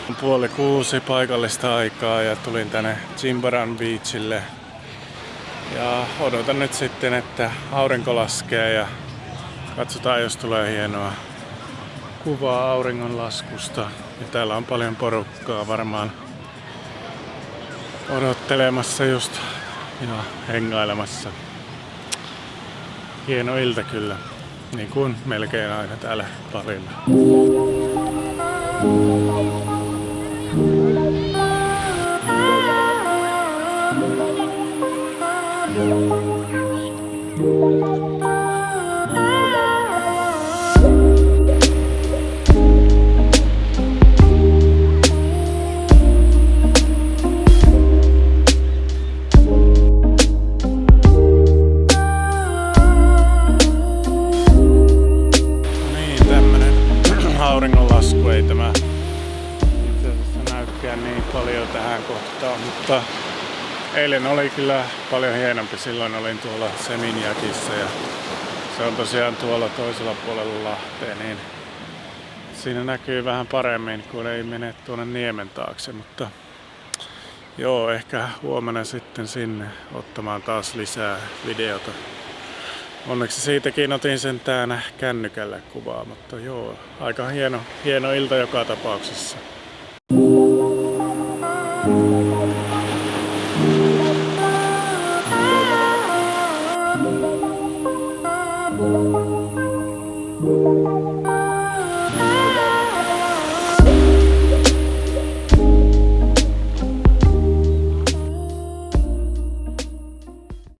5:30 paikallista aikaa ja tulin tänne Jimbaran Beachille. Ja odotan nyt sitten, että aurinko laskee ja katsotaan, jos tulee hienoa kuvaa auringonlaskusta. Ja täällä on paljon porukkaa varmaan odottelemassa just ja hengailemassa. Hieno ilta kyllä, niin kuin melkein aina täällä Balilla. Auringonlasku ei tämä itse asiassa näykään niin paljon tähän kohtaan, mutta eilen oli kyllä paljon hienompi. Silloin olin tuolla Seminjakissa ja se on tosiaan tuolla toisella puolella Lahteen, niin siinä näkyy vähän paremmin, kun ei mene tuonne niemen taakse, mutta joo, ehkä huomenna sitten sinne ottamaan taas lisää videota. Onneksi siitäkin otin sen täällä kännykällä kuvaa, mutta joo, aika hieno ilta joka tapauksessa.